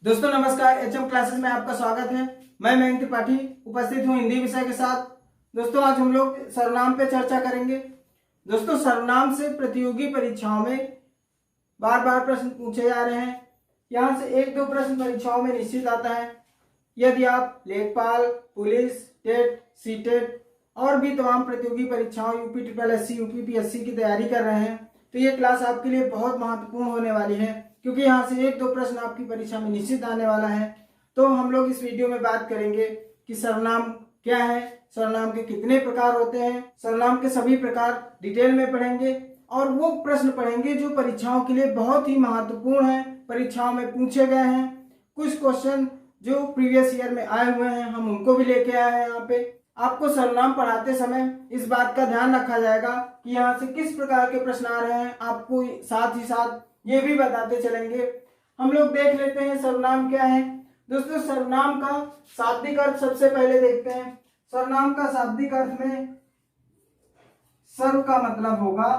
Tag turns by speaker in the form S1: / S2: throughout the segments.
S1: दोस्तों नमस्कार, HM classes में आपका स्वागत है। मैं मयंक त्रिपाठी उपस्थित हूं हिंदी विषय के साथ। दोस्तों आज हम लोग सर्वनाम पे चर्चा करेंगे। दोस्तों सर्वनाम से प्रतियोगी परीक्षाओं में बार बार प्रश्न पूछे जा रहे हैं। यहाँ से एक दो प्रश्न परीक्षाओं में निश्चित आता है। यदि आप लेखपाल, पुलिस, टेट, सीटेट और भी तमाम प्रतियोगी परीक्षाओं UPSSC, UPPSC की तैयारी कर रहे हैं तो ये क्लास आपके लिए बहुत महत्वपूर्ण होने वाली है, क्योंकि यहाँ से एक दो प्रश्न आपकी परीक्षा में निश्चित आने वाला है। तो हम लोग इस वीडियो में बात करेंगे कि सर्वनाम क्या है, सर्वनाम के कितने प्रकार होते हैं, सर्वनाम के सभी प्रकार डिटेल में पढ़ेंगे और वो प्रश्न पढ़ेंगे जो परीक्षाओं के लिए बहुत ही महत्वपूर्ण है, परीक्षाओं में पूछे गए हैं। कुछ क्वेश्चन जो प्रीवियस ईयर में आए हुए हैं हम उनको भी लेके आए हैं। यहाँ पे आपको सर्वनाम पढ़ाते समय इस बात का ध्यान रखा जाएगा कि यहाँ से किस प्रकार के प्रश्न आ रहे हैं, आपको साथ ही साथ ये भी बताते चलेंगे। हम लोग देख लेते हैं सर्वनाम क्या है। दोस्तों सर्वनाम का शाब्दिक अर्थ सबसे पहले देखते हैं। सर्वनाम का शाब्दिक अर्थ में सर्व का मतलब होगा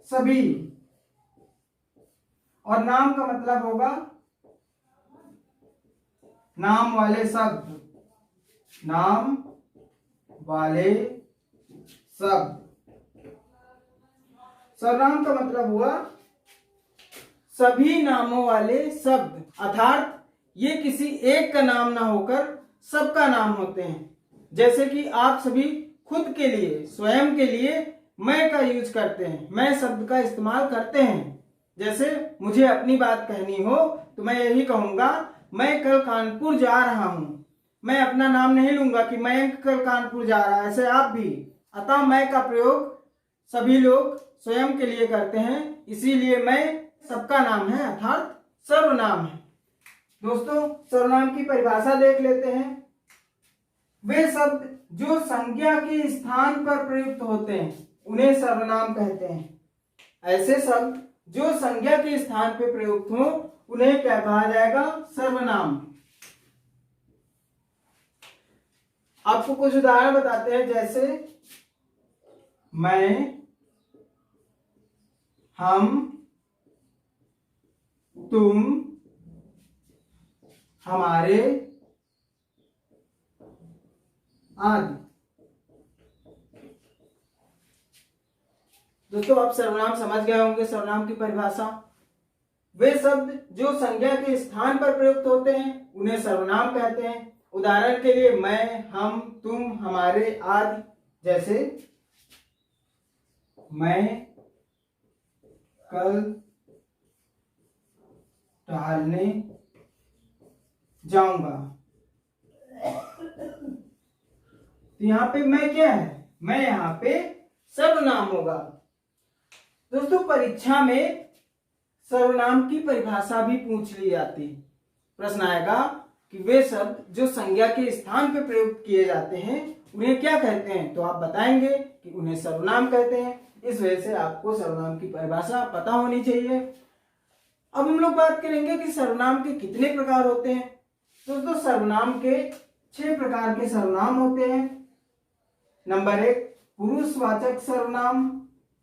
S1: सभी और नाम का मतलब होगा नाम वाले शब्द, नाम वाले शब्द। सर्वनाम का मतलब हुआ सभी नामों वाले शब्द, अर्थात ये किसी एक का नाम ना होकर सबका नाम होते हैं। जैसे कि आप सभी खुद के लिए, स्वयं के लिए मैं का यूज करते हैं, मैं शब्द का इस्तेमाल करते हैं। जैसे मुझे अपनी बात कहनी हो तो मैं यही कहूंगा, मैं कल कानपुर जा रहा हूं। मैं अपना नाम नहीं लूंगा कि मयंक कल कानपुर जा रहा है, ऐसे आप भी। अतः मैं का प्रयोग सभी लोग स्वयं के लिए करते हैं, इसीलिए मैं सबका नाम है, अर्थात सर्वनाम है। दोस्तों सर्वनाम की परिभाषा देख लेते हैं। वे शब्द जो संज्ञा के स्थान पर प्रयुक्त होते हैं उन्हें सर्वनाम कहते हैं। ऐसे शब्द जो संज्ञा के स्थान पर प्रयुक्त हो उन्हें क्या कहा जाएगा? सर्वनाम। आपको कुछ उदाहरण बताते हैं, जैसे मैं, हम, तुम, हमारे आदि। दोस्तों आप सर्वनाम समझ गए होंगे। सर्वनाम की परिभाषा, वे शब्द जो संज्ञा के स्थान पर प्रयुक्त होते हैं उन्हें सर्वनाम कहते हैं। उदाहरण के लिए मैं, हम, तुम, हमारे आदि। जैसे मैं कल टहलने जाऊंगा। तो यहाँ पे मैं क्या है? मैं यहाँ पे सर्वनाम होगा। दोस्तों परीक्षा में सर्वनाम की परिभाषा भी पूछ ली जाती है। प्रश्न आएगा कि वे शब्द जो संज्ञा के स्थान पर प्रयुक्त किए जाते हैं उन्हें क्या कहते हैं, तो आप बताएंगे कि उन्हें सर्वनाम कहते हैं। इस वजह से आपको सर्वनाम की परिभाषा पता होनी चाहिए। अब हम लोग बात करेंगे कि सर्वनाम के कितने प्रकार होते हैं। दोस्तों सर्वनाम के 6 प्रकार के सर्वनाम होते हैं। नंबर 1 पुरुषवाचक सर्वनाम,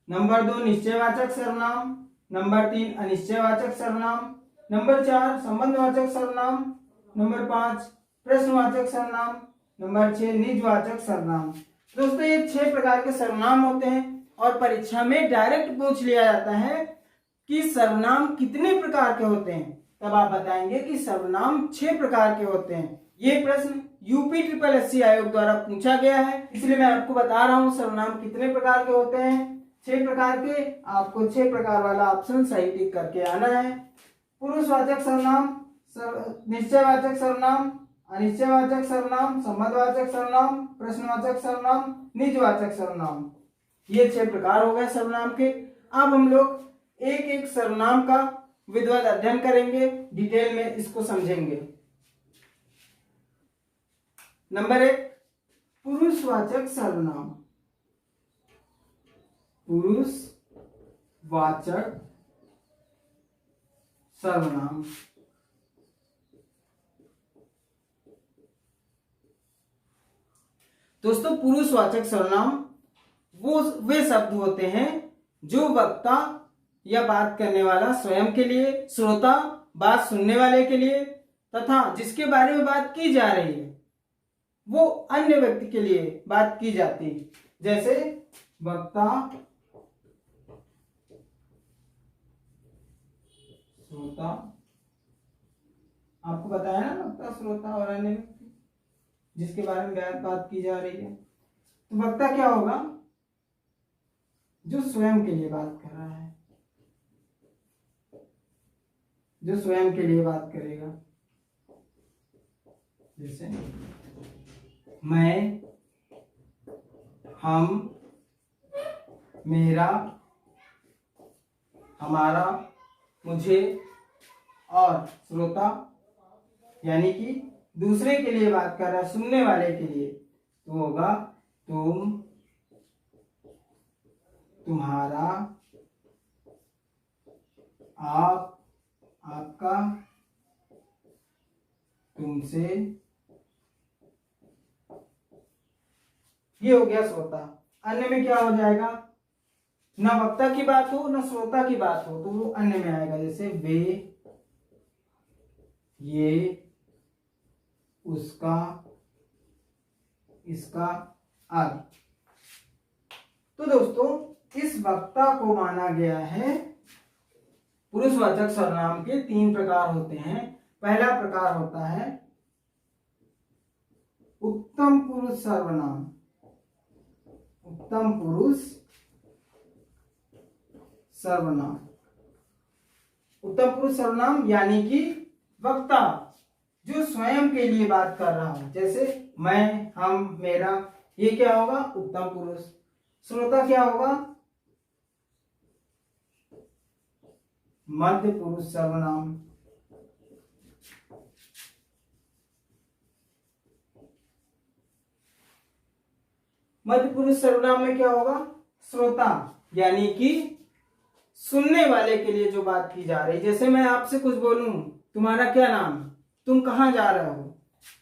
S1: नंबर 2 निश्चयवाचक सर्वनाम, नंबर 3 अनिश्चयवाचक सर्वनाम, नंबर 4 संबंधवाचक सर्वनाम, नंबर 5 प्रश्नवाचक सर्वनाम, नंबर 6 निजवाचक सर्वनाम। दोस्तों ये 6 प्रकार के सर्वनाम होते हैं और परीक्षा में डायरेक्ट पूछ लिया जाता है कि सर्वनाम कितने प्रकार के होते हैं, तब आप बताएंगे कि सर्वनाम 6 प्रकार के होते हैं। ये प्रश्न UPSSC आयोग द्वारा पूछा गया है, इसलिए मैं आपको बता रहा हूं सर्वनाम कितने प्रकार के होते हैं। 6 प्रकार के। आपको 6 प्रकार वाला ऑप्शन सही टिक करके आना है। पुरुषवाचक सर्वनाम, निश्चयवाचक सर्वनाम, अनिश्चयवाचक सर्वनाम, संबंधवाचक सर्वनाम, प्रश्नवाचक सर्वनाम, निजवाचक सर्वनाम। ये 6 प्रकार हो गए सर्वनाम के। अब हम लोग एक एक सर्वनाम का विधिवत अध्ययन करेंगे, डिटेल में इसको समझेंगे। नंबर 1 पुरुषवाचक सर्वनाम। पुरुषवाचक सर्वनाम। दोस्तों पुरुषवाचक सर्वनाम वे शब्द होते हैं जो वक्ता या बात करने वाला स्वयं के लिए, श्रोता बात सुनने वाले के लिए तथा जिसके बारे में बात की जा रही है वो अन्य व्यक्ति के लिए बात की जाती है। जैसे वक्ता, श्रोता, आपको बताया ना वक्ता, श्रोता और अन्य व्यक्ति जिसके बारे में बात की जा रही है। तो वक्ता क्या होगा? जो स्वयं के लिए बात कर रहा है, जो स्वयं के लिए बात करेगा। जैसे मैं, हम, मेरा, हमारा, मुझे, और श्रोता यानी कि दूसरे के लिए बात कर रहा है, सुनने वाले के लिए, तो होगा तुम, तुम्हारा, आप, आपका, तुमसे। ये हो गया श्रोता। अन्य में क्या हो जाएगा? ना वक्ता की बात हो ना श्रोता की बात हो तो वो अन्य में आएगा। जैसे वे, ये, उसका, इसका आदि। तो दोस्तों इस वक्ता को माना गया है, पुरुषवाचक सर्वनाम के 3 प्रकार होते हैं। पहला प्रकार होता है उत्तम पुरुष सर्वनाम। उत्तम पुरुष सर्वनाम। उत्तम पुरुष सर्वनाम यानी कि वक्ता जो स्वयं के लिए बात कर रहा हो, जैसे मैं, हम, मेरा, ये क्या होगा? उत्तम पुरुष। श्रोता क्या होगा? मध्य पुरुष सर्वनाम। मध्य पुरुष सर्वनाम में क्या होगा? श्रोता यानी कि सुनने वाले के लिए जो बात की जा रही। जैसे मैं आपसे कुछ बोलूं, तुम्हारा क्या नाम, तुम कहां जा रहे हो,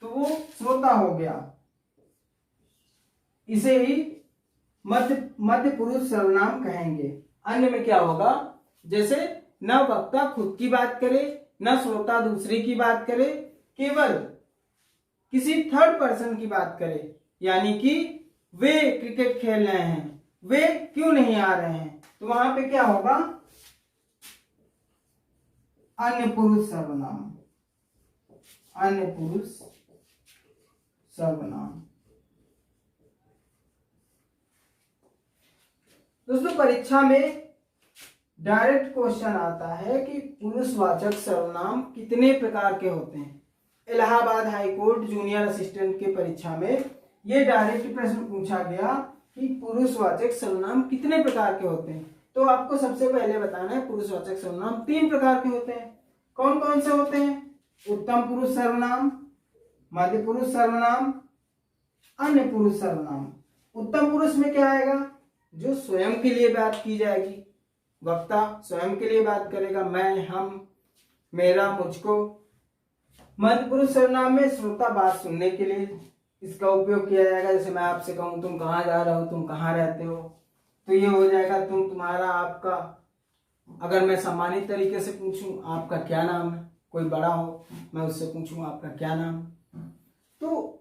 S1: तो वो श्रोता हो गया। इसे ही मध्य पुरुष सर्वनाम कहेंगे। अन्य में क्या होगा? जैसे न वक्ता खुद की बात करे न श्रोता दूसरे की बात करे, केवल किसी थर्ड पर्सन की बात करे, यानी कि वे क्रिकेट खेल रहे हैं, वे क्यों नहीं आ रहे हैं, तो वहां पे क्या होगा? अन्य पुरुष सर्वनाम। अन्य पुरुष सर्वनाम। दोस्तों परीक्षा में डायरेक्ट क्वेश्चन आता है कि पुरुषवाचक सर्वनाम कितने प्रकार के होते हैं। Allahabad high court junior assistant के परीक्षा में ये डायरेक्ट प्रश्न पूछा गया कि पुरुषवाचक सर्वनाम कितने प्रकार के होते हैं। तो आपको सबसे पहले बताना है पुरुषवाचक सर्वनाम 3 प्रकार के होते हैं। कौन कौन से होते हैं? उत्तम पुरुष सर्वनाम, मध्य पुरुष सर्वनाम, अन्य पुरुष सर्वनाम। उत्तम पुरुष में क्या आएगा? जो स्वयं के लिए बात की जाएगी, वक्ता स्वयं के लिए बात करेगा, मैं, हम, मेरा, मुझको। मध्य पुरुष सर्वनाम में श्रोता बात सुनने के लिए इसका उपयोग किया जाएगा। जैसे मैं आपसे कहूं तुम कहाँ जा रहे हो, तुम कहाँ रहते हो, तो ये हो जाएगा तुम, तुम्हारा, आपका। अगर मैं सम्मानित तरीके से पूछूं आपका क्या नाम है, कोई बड़ा हो मैं उससे पूछूं आपका क्या नाम, तो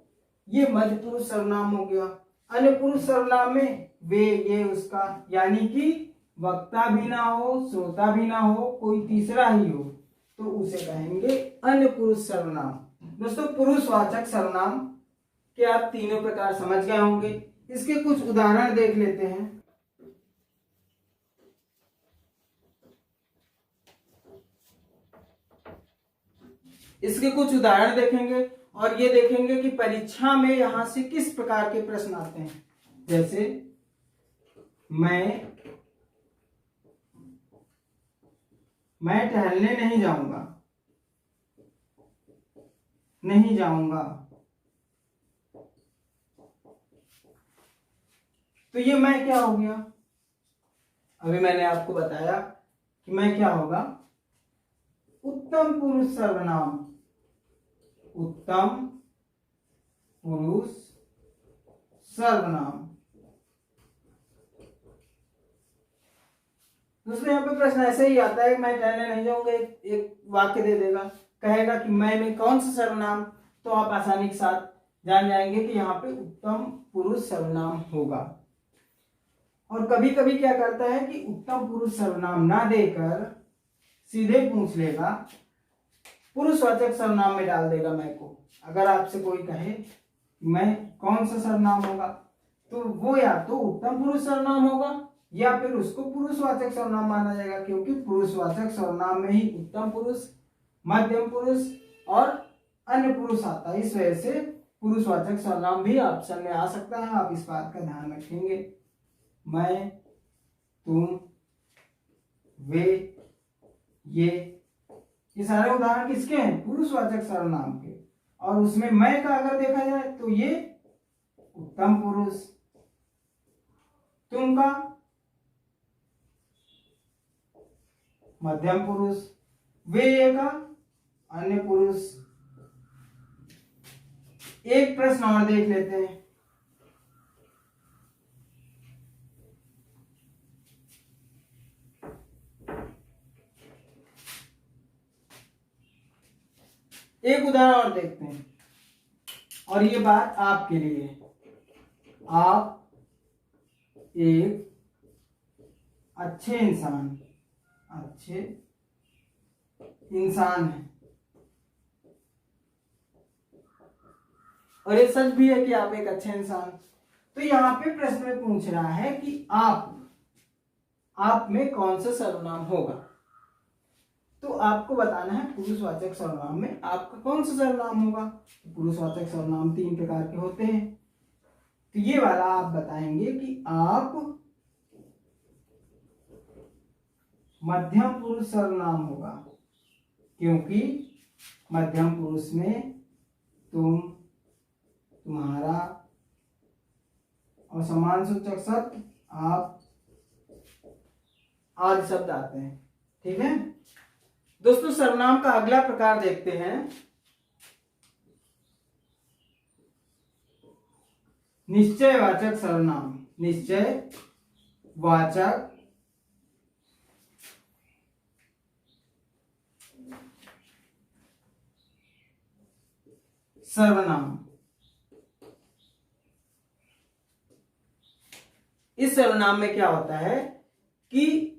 S1: ये मध्य पुरुष सर्वनाम हो गया। अन्य पुरुष सर्वनाम में वे, ये, उसका, यानी कि वक्ता भी ना हो श्रोता भी ना हो, कोई तीसरा ही हो, तो उसे कहेंगे अन्य पुरुष सर्वनाम। दोस्तों पुरुषवाचक सर्वनाम के आप तीनों प्रकार समझ गए होंगे। इसके कुछ उदाहरण देख लेते हैं। इसके कुछ उदाहरण देखेंगे और ये देखेंगे कि परीक्षा में यहां से किस प्रकार के प्रश्न आते हैं। जैसे मैं टहलने नहीं जाऊंगा, नहीं जाऊंगा, तो ये मैं क्या हो गया? अभी मैंने आपको बताया कि मैं क्या होगा? उत्तम पुरुष सर्वनाम। उत्तम पुरुष सर्वनाम। दोस्तों यहाँ पे प्रश्न ऐसे ही आता है, मैं कहने नहीं जाऊंगा, एक वाक्य दे देगा, कहेगा कि मैं में कौन सा सर्वनाम, तो आप आसानी के साथ जान जाएंगे कि यहाँ पे उत्तम पुरुष सर्वनाम होगा। और कभी कभी क्या करता है कि उत्तम पुरुष सर्वनाम ना देकर सीधे पूछ लेगा, पुरुषवाचक सर्वनाम में डाल देगा मैं को। अगर आपसे कोई कहे मैं कौन सा सर्वनाम होगा, तो वो या तो उत्तम पुरुष सर्वनाम होगा या फिर उसको पुरुषवाचक सर्वनाम माना जाएगा, क्योंकि पुरुषवाचक सर्वनाम में ही उत्तम पुरुष, मध्यम पुरुष और अन्य पुरुष आता है। इस वजह से पुरुषवाचक सर्वनाम भी ऑप्शन में आ सकता है, आप इस बात का ध्यान रखेंगे। मैं, तुम, वे, ये सारे उदाहरण किसके हैं? पुरुषवाचक सर्वनाम के। और उसमें मैं का अगर देखा जाए तो ये उत्तम पुरुष, तुम का मध्यम पुरुष, वे का अन्य पुरुष। एक प्रश्न और देख लेते हैं। एक उदाहरण और देखते हैं, और ये बात आपके लिए है। आप एक अच्छे इंसान हैं, और ये सच भी है कि आप एक अच्छे इंसान। तो यहाँ पे प्रश्न में पूछ रहा है कि आप में कौन सा सर्वनाम होगा, तो आपको बताना है पुरुषवाचक सर्वनाम में आपका कौन सा सर्वनाम होगा। पुरुषवाचक सर्वनाम 3 प्रकार के होते हैं, तो ये वाला आप बताएंगे कि आप मध्यम पुरुष सर्वनाम होगा, क्योंकि मध्यम पुरुष में तुम, तुम्हारा और सम्मानसूचक शब्द आप आदि शब्द आते हैं। ठीक है दोस्तों, सर्वनाम का अगला प्रकार देखते हैं, निश्चयवाचक सर्वनाम। निश्चयवाचक सर्वनाम। इस सर्वनाम में क्या होता है कि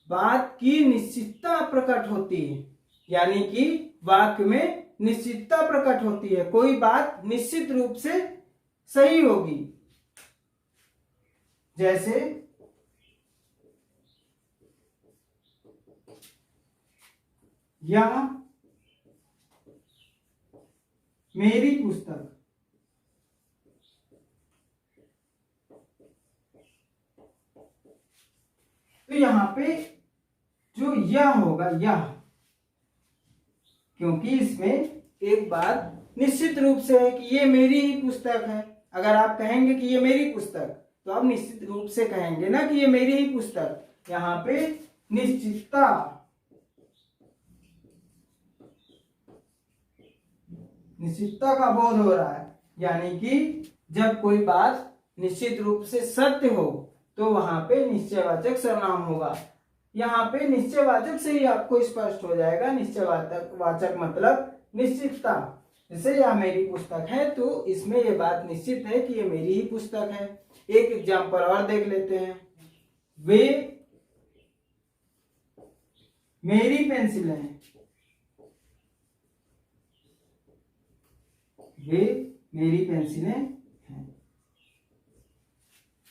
S1: बात की निश्चितता प्रकट होती है, यानी कि वाक्य में निश्चितता प्रकट होती है, कोई बात निश्चित रूप से सही होगी। जैसे यह मेरी पुस्तक, तो यहां पे जो यह होगा, यह, क्योंकि इसमें एक बात निश्चित रूप से है कि ये मेरी ही पुस्तक है। अगर आप कहेंगे कि ये मेरी पुस्तक, तो आप निश्चित रूप से कहेंगे ना कि ये मेरी ही पुस्तक। यहां पे निश्चितता का बोध हो रहा है, यानी कि जब कोई बात निश्चित रूप से सत्य हो तो वहां पे निश्चयवाचक सर्वनाम होगा। यहाँ पे निश्चयवाचक से ही आपको स्पष्ट हो जाएगा, निश्चयवाचक मतलब निश्चितता। जैसे यह मेरी पुस्तक है, तो इसमें यह बात निश्चित है कि ये मेरी ही पुस्तक है। एक एग्जाम्पल और देख लेते हैं, वे मेरी पेंसिलें हैं, वे मेरी पेंसिलें हैं।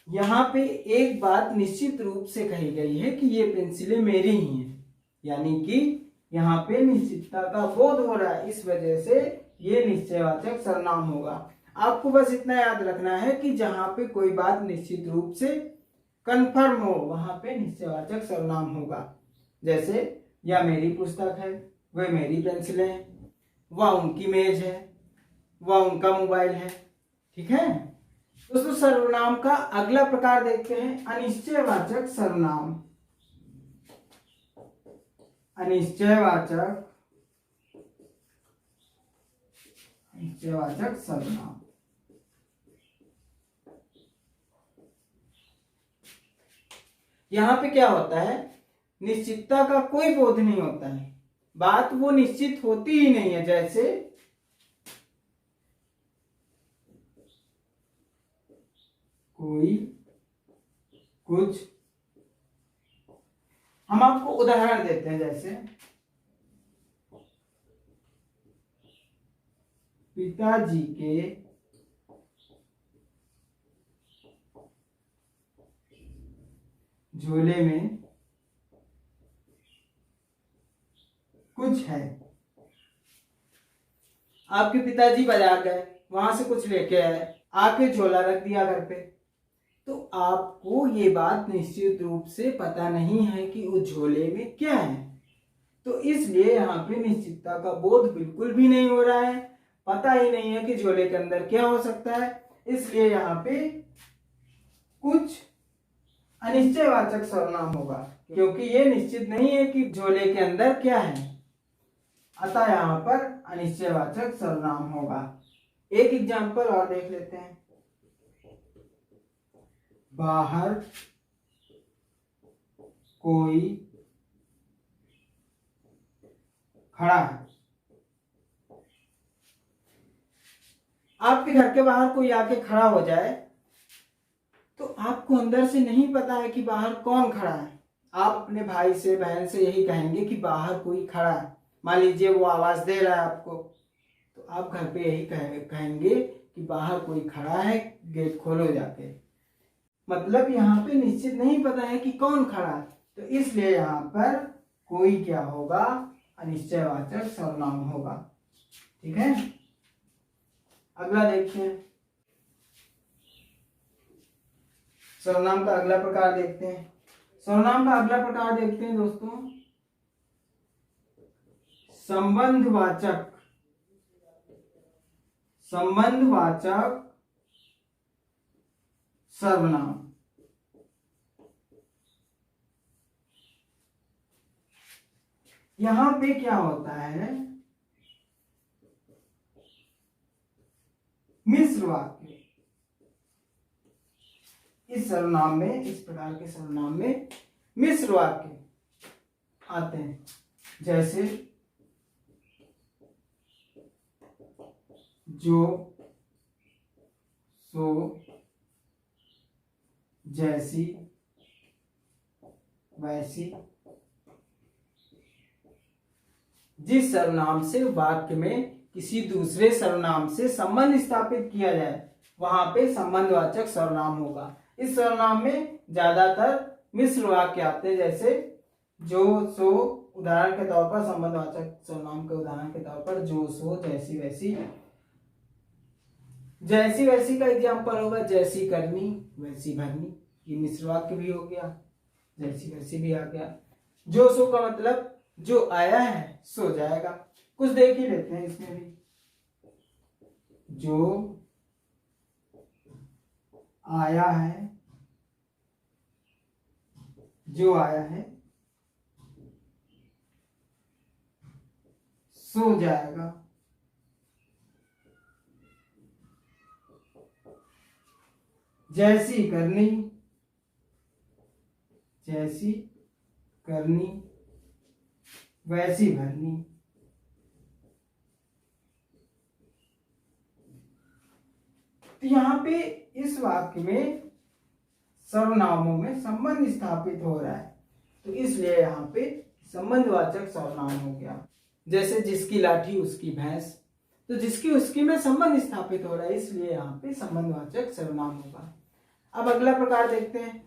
S1: यहां पे एक बात निश्चित रूप से कही गई है कि ये पेंसिलें मेरी ही हैं, यानी कि यहाँ पे निश्चितता का बोध हो रहा है, इस वजह से ये निश्चयवाचक सर्वनाम होगा। आपको बस इतना याद रखना है कि जहां पे कोई बात निश्चित रूप से कंफर्म हो, वहां पे निश्चयवाचक सर्वनाम होगा। जैसे यह मेरी पुस्तक है, वह मेरी पेंसिलें हैं, वह उनकी मेज है, वह उनका मोबाइल है। ठीक है दोस्तों, सर्वनाम का अगला प्रकार देखते हैं, अनिश्चयवाचक सर्वनाम। अनिश्चयवाचक सर्वनाम। यहां पे क्या होता है, निश्चितता का कोई बोध नहीं होता है, बात वो निश्चित होती ही नहीं है। जैसे कोई कुछ, हम आपको उदाहरण देते हैं, जैसे पिताजी के झोले में कुछ है। आपके पिताजी बाजार गए, वहां से कुछ लेके आए, आके झोला रख दिया घर पे, तो आपको ये बात निश्चित रूप से पता नहीं है कि उस झोले में क्या है, तो इसलिए यहाँ पे निश्चितता का बोध बिल्कुल भी नहीं हो रहा है, पता ही नहीं है कि झोले के अंदर क्या हो सकता है। इसलिए यहाँ पे कुछ अनिश्चयवाचक सर्वनाम होगा, क्योंकि ये निश्चित नहीं है कि झोले के अंदर क्या है, अतः यहाँ पर अनिश्चयवाचक सर्वनाम होगा। एक एग्जाम्पल और देख लेते हैं। बाहर कोई खड़ा है। आपके घर के बाहर कोई आके खड़ा हो जाए तो आपको अंदर से नहीं पता है कि बाहर कौन खड़ा है। आप अपने भाई से, बहन से यही कहेंगे कि बाहर कोई खड़ा है। मान लीजिए वो आवाज दे रहा है आपको, तो आप घर पे यही कहेंगे कि बाहर कोई खड़ा है, गेट खोलो जाके। मतलब यहाँ पे निश्चित नहीं पता है कि कौन खड़ा है, तो इसलिए यहाँ पर कोई क्या होगा, अनिश्चयवाचक सर्वनाम होगा। ठीक है, अगला देखते हैं। सर्वनाम का अगला प्रकार देखते हैं। सर्वनाम का अगला प्रकार देखते हैं दोस्तों, संबंधवाचक। संबंधवाचक सर्वनाम। यहां पे क्या होता है, मिश्र वाक्य। इस सर्वनाम में, इस प्रकार के सर्वनाम में मिश्र वाक्य आते हैं। जैसे जो, सो, जैसी, वैसी। जिस सर्वनाम से वाक्य में किसी दूसरे सर्वनाम से संबंध स्थापित किया जाए वहां पे संबंधवाचक सर्वनाम होगा। इस सर्वनाम में ज्यादातर मिश्र वाक्य आते हैं, जैसे जो, सो। उदाहरण के तौर पर, संबंधवाचक सर्वनाम के उदाहरण के तौर पर जो, सो, जैसी, वैसी। जैसी वैसी का एग्जाम्पल होगा जैसी करनी, वैसी भरनी। ये मिश्र वाक्य भी हो गया, जैसी वैसी भी आ गया। जो, सो का मतलब जो आया है सो जाएगा। कुछ देख ही लेते हैं इसमें भी। जो आया है, जो आया है सो जाएगा। जैसी करनी, जैसी करनी, वैसी भरनी। तो यहाँ पे इस वाक्य में सर्वनामों में संबंध स्थापित हो रहा है, तो इसलिए यहाँ पे संबंधवाचक सर्वनाम हो गया। जैसे जिसकी लाठी उसकी भैंस, तो जिसकी उसकी में संबंध स्थापित हो रहा है, इसलिए यहाँ पे संबंधवाचक सर्वनाम होगा। अब अगला प्रकार देखते हैं,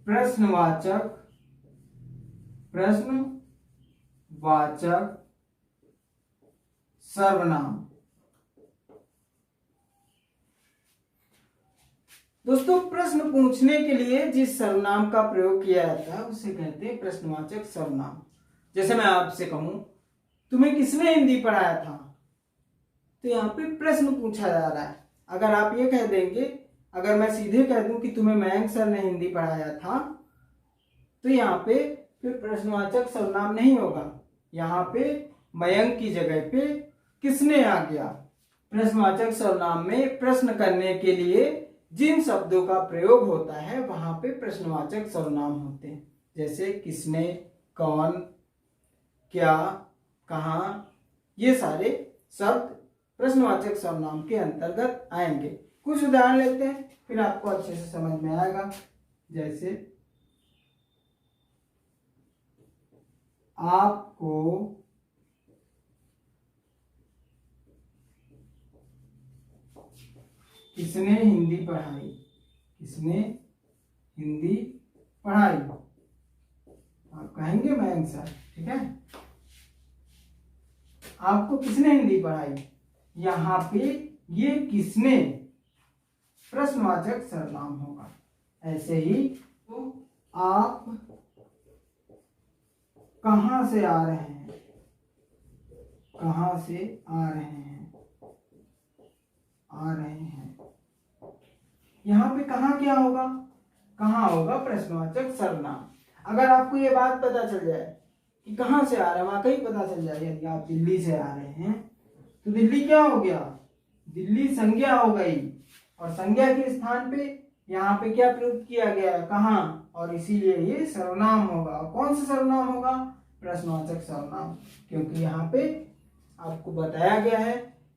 S1: प्रश्नवाचक। प्रश्नवाचक सर्वनाम। दोस्तों, प्रश्न पूछने के लिए जिस सर्वनाम का प्रयोग किया जाता है उसे कहते हैं प्रश्नवाचक सर्वनाम। जैसे मैं आपसे कहूं, तुम्हें किसने हिंदी पढ़ाया था, तो यहाँ पे प्रश्न पूछा जा रहा है। अगर आप ये कह देंगे, अगर मैं सीधे कह दूं कि तुम्हें मयंक सर ने हिंदी पढ़ाया था, तो यहाँ पे फिर प्रश्नवाचक सर्वनाम नहीं होगा। यहाँ पे मयंक की जगह पे किसने आ गया। प्रश्नवाचक सर्वनाम में प्रश्न करने के लिए जिन शब्दों का प्रयोग होता है वहां पे प्रश्नवाचक सर्वनाम होते हैं, जैसे किसने, कौन, क्या, कहाँ, ये सारे शब्द प्रश्नवाचक सर्वनाम के अंतर्गत आएंगे। कुछ उदाहरण लेते हैं, फिर आपको अच्छे से समझ में आएगा। जैसे आपको किसने हिंदी पढ़ाई, किसने हिंदी पढ़ाई, आप कहेंगे मयंक सर, ठीक है। आपको किसने हिंदी पढ़ाई, यहाँ पे ये किसने प्रश्नवाचक सर्वनाम होगा। ऐसे ही तो आप कहाँ से आ रहे हैं, कहाँ से आ रहे हैं, आ रहे हैं, यहाँ पे कहाँ क्या होगा, कहाँ होगा प्रश्नवाचक सर्वनाम। अगर आपको ये बात पता चल जाए कि कहाँ से आ रहे हैं, वाकई पता चल जाए, यदि आप दिल्ली से आ रहे हैं तो दिल्ली क्या हो गया, दिल्ली संज्ञा हो गई, और संज्ञा के स्थान पे यहाँ पे क्या प्रयुक्त किया गया है, कहाँ, और इसीलिए ये सर्वनाम होगा। कौन सा सर्वनाम होगा, प्रश्नवाचक सर्वनाम, क्योंकि यहाँ पे आपको बताया गया है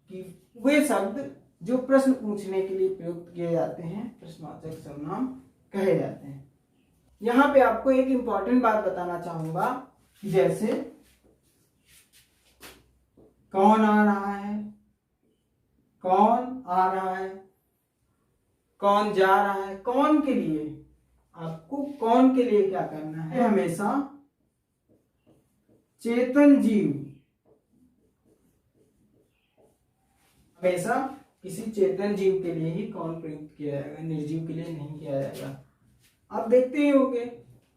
S1: कि वे शब्द जो प्रश्न पूछने के लिए प्रयुक्त किए जाते हैं प्रश्नवाचक सर्वनाम कहे जाते हैं। यहाँ पे आपको एक इंपॉर्टेंट बात बताना चाहूंगा, जैसे कौन आ रहा है, कौन आ रहा है, कौन जा रहा है, कौन के लिए, आपको कौन के लिए क्या करना है, हमेशा चेतन जीव, हमेशा किसी चेतन जीव के लिए ही कौन प्रयुक्त किया जाएगा, निर्जीव के लिए नहीं किया जाएगा। आप देखते ही होंगे,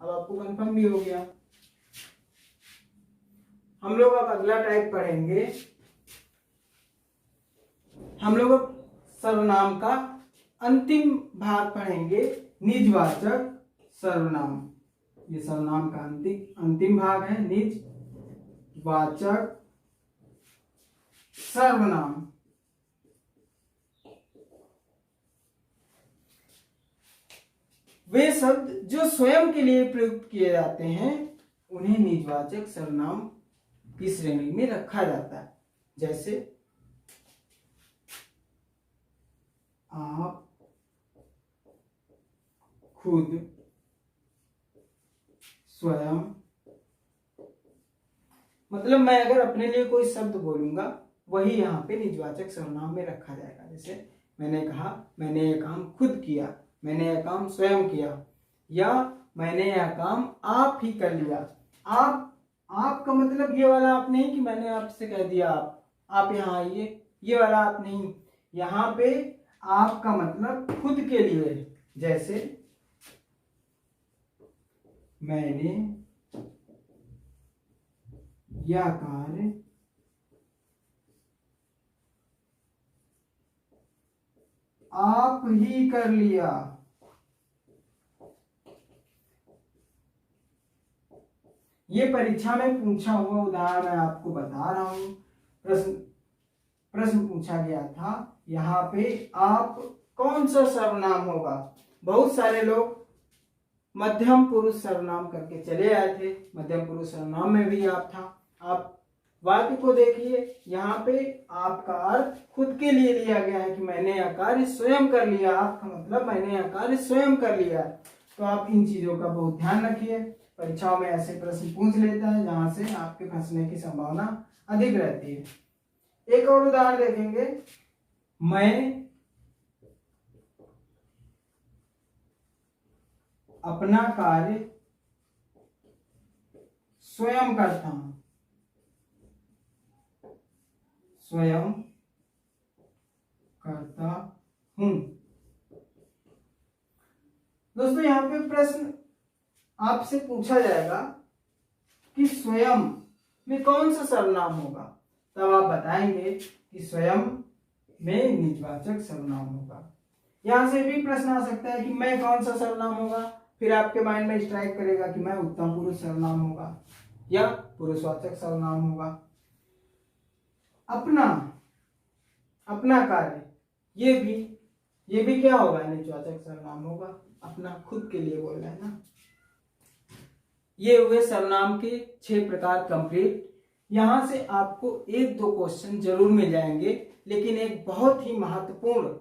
S1: अब आपको कंफर्म भी हो गया। हम लोग अब अगला टाइप पढ़ेंगे, हम लोग अब सर्वनाम का अंतिम भाग पढ़ेंगे, निजवाचक सर्वनाम। ये सर्वनाम का अंतिम भाग है, निजवाचक सर्वनाम। वे शब्द जो स्वयं के लिए प्रयुक्त किए जाते हैं उन्हें निजवाचक सर्वनाम की श्रेणी में रखा जाता है। जैसे आप, खुद, स्वयं, मतलब मैं अगर अपने लिए कोई शब्द बोलूंगा वही यहाँ पे निजवाचक सर्वनाम में रखा जाएगा। जैसे मैंने कहा मैंने यह काम खुद किया, मैंने यह काम स्वयं किया, या मैंने यह काम आप ही कर लिया। आप का मतलब ये वाला आप नहीं कि मैंने आपसे कह दिया आप यहाँ आइए, ये वाला आप नहीं। यहाँ पे आप का मतलब खुद के लिए। जैसे मैंने यह कार्य आप ही कर लिया। ये परीक्षा में पूछा हुआ उदाहरण मैं आपको बता रहा हूं। प्रश्न पूछा गया था, यहाँ पे आप कौन सा सर्वनाम होगा। बहुत सारे लोग मध्यम पुरुष सर्वनाम करके चले आए थे, मध्यम पुरुष सर्वनाम में भी आप था। आप वाक्य को देखिए, यहाँ पे आपका अर्थ खुद के लिए लिया गया है कि मैंने यह कार्य स्वयं कर लिया। आपका मतलब मैंने यह कार्य स्वयं कर लिया। तो आप इन चीजों का बहुत ध्यान रखिए, परीक्षाओं में ऐसे प्रश्न पूछ लेता है जहां से आपके फंसने की संभावना अधिक रहती है। एक और उदाहरण देखेंगे, मैं अपना कार्य स्वयं करता हूं, स्वयं करता हूं। दोस्तों यहाँ पे प्रश्न आपसे पूछा जाएगा कि स्वयं में कौन सा सर्वनाम होगा, तब आप बताएंगे कि स्वयं में निजवाचक सर्वनाम होगा। यहां से भी प्रश्न आ सकता है कि मैं कौन सा सर्वनाम होगा, फिर आपके माइंड में स्ट्राइक करेगा कि मैं उत्तम पुरुष सर्वनाम होगा या पुरुषवाचक सर्वनाम होगा। अपना, अपना कार्य, ये भी ये भी क्या होगा, निजवाचक सर्वनाम होगा। अपना खुद के लिए बोल रहे हैं ना। ये हुए सर्वनाम के 6 प्रकार कंप्लीट। यहां से आपको 1-2 क्वेश्चन जरूर मिल जाएंगे, लेकिन एक बहुत ही महत्वपूर्ण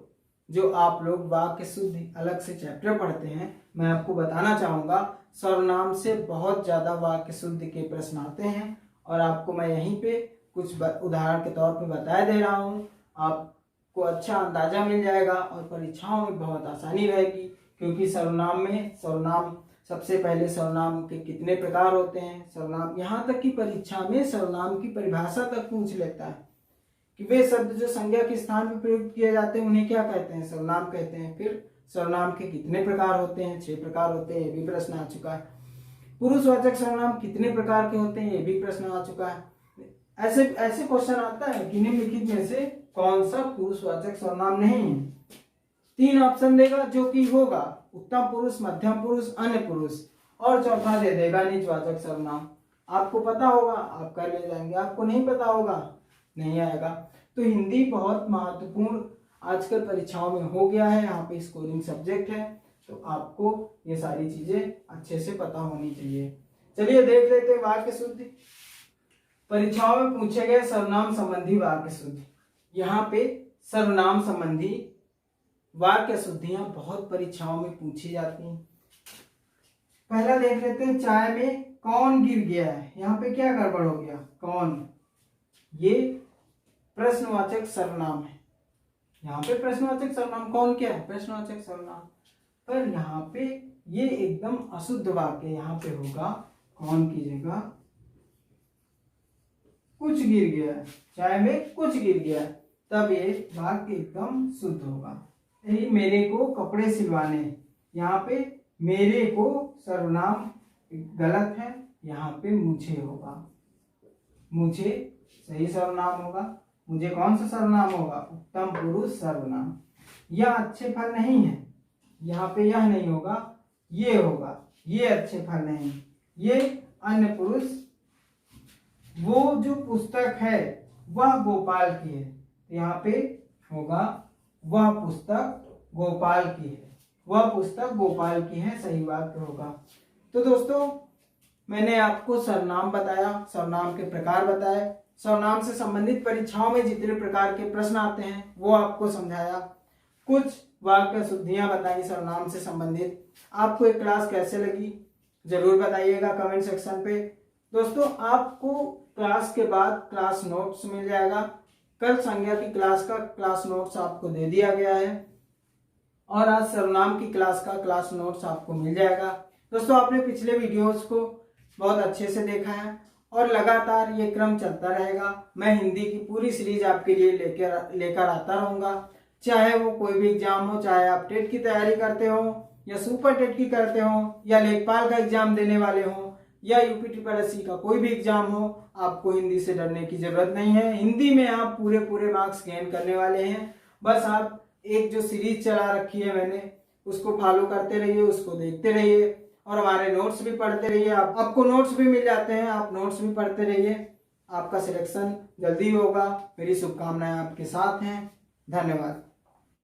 S1: जो आप लोग वाक्य शुद्धि अलग से चैप्टर पढ़ते हैं, मैं आपको बताना चाहूंगा। सर्वनाम से बहुत ज्यादा वाक्य शुद्धि के प्रश्न आते हैं और आपको मैं यहीं पे कुछ उदाहरण के तौर पे बता दे रहा हूँ। आपको अच्छा अंदाजा मिल जाएगा और परीक्षाओं में बहुत आसानी रहेगी, क्योंकि सर्वनाम सबसे पहले सर्वनाम के कितने प्रकार होते हैं, सर्वनाम यहाँ तक कि परीक्षा में सर्वनाम की परिभाषा तक पूछ लेता है कि वे शब्द जो संज्ञा के स्थान पर प्रयुक्त किए जाते हैं उन्हें क्या कहते हैं, सर्वनाम कहते हैं। फिर सर्वनाम के कितने प्रकार होते हैं, 6 प्रकार होते हैं, ये भी प्रश्न आ चुका है। पुरुषवाचक सर्वनाम कितने प्रकार के होते हैं, ये भी प्रश्न आ चुका है। ऐसे क्वेश्चन आता है कि निम्नलिखित में से कौन सा पुरुषवाचक सर्वनाम नहीं है। 3 ऑप्शन देगा जो कि होगा उत्तम पुरुष, मध्यम पुरुष, अन्य पुरुष, और चौथा दे देगा निजवाचक सर्वनाम। आपको पता होगा आप कर ले जाएंगे, आपको नहीं पता होगा नहीं आएगा। तो हिंदी बहुत महत्वपूर्ण आजकल परीक्षाओं में हो गया है, यहाँ पे स्कोरिंग सब्जेक्ट है, तो आपको ये सारी चीजें अच्छे से पता होनी चाहिए। चलिए देख लेते हैं वाक्य शुद्धि। परीक्षाओं में पूछे गए सर्वनाम संबंधी वाक्य शुद्धि। यहाँ पे सर्वनाम संबंधी वाक्य शुद्धियां बहुत परीक्षाओं में पूछी जाती हैं। पहला देख लेते हैं, चाय में कौन गिर गया है। यहाँ पे क्या गड़बड़ हो गया, कौन, ये प्रश्नवाचक सर्वनाम है। यहाँ पे प्रश्नवाचक सर्वनाम कौन क्या है, प्रश्नवाचक सर्वनाम, पर यहाँ पे ये एकदम अशुद्ध वाक्य यहाँ पे होगा, कौन की जगह कुछ गिर गया है, चाय में कुछ गिर गया है, तब ये वाक्य एकदम शुद्ध होगा। यही मेरे को कपड़े सिलवाने, यहाँ पे मेरे को सर्वनाम गलत है, यहाँ पे मुझे होगा, मुझे सही सर्वनाम होगा। मुझे कौन सा सर्वनाम होगा, उत्तम पुरुष सर्वनाम। यह अच्छे फल नहीं है, यहाँ पे यह नहीं होगा, ये होगा, ये अच्छे फल नहीं। ये अन्य पुरुष, वो जो पुस्तक है वह गोपाल की है, यहाँ पे होगा वह पुस्तक गोपाल की है, वह पुस्तक गोपाल की है, सही वाक्य होगा। तो दोस्तों मैंने आपको सर्वनाम बताया, सर्वनाम के प्रकार बताए, सर्वनाम से संबंधित परीक्षाओं में जितने प्रकार के प्रश्न आते हैं वो आपको समझाया, कुछ वाक्य शुद्धियां बताई सर्वनाम से संबंधित। आपको एक क्लास कैसे लगी जरूर बताइएगा कमेंट सेक्शन पे। दोस्तों आपको क्लास के बाद क्लास नोट्स मिल जाएगा। कल संज्ञा की क्लास का क्लास नोट्स आपको दे दिया गया है और आज सर्वनाम की क्लास का क्लास नोट्स आपको मिल जाएगा। दोस्तों आपने पिछले वीडियोस को बहुत अच्छे से देखा है और लगातार ये क्रम चलता रहेगा। मैं हिंदी की पूरी सीरीज आपके लिए लेकर आता रहूंगा, चाहे वो कोई भी एग्जाम हो, चाहे आप टेट की तैयारी करते हो या सुपर टेट की करते हो या लेखपाल का एग्जाम देने वाले हो या यूपी का कोई भी एग्जाम हो, आपको हिंदी से डरने की जरूरत नहीं है। हिंदी में आप पूरे मार्क्स गेन करने वाले हैं। बस आप एक जो सीरीज चला रखी है मैंने, उसको फॉलो करते रहिए, उसको देखते रहिए और हमारे नोट्स भी पढ़ते रहिए। आपको नोट्स भी मिल जाते हैं, आप नोट्स भी पढ़ते रहिए। आपका सिलेक्शन जल्दी होगा। मेरी शुभकामनाएं आपके साथ हैं। धन्यवाद।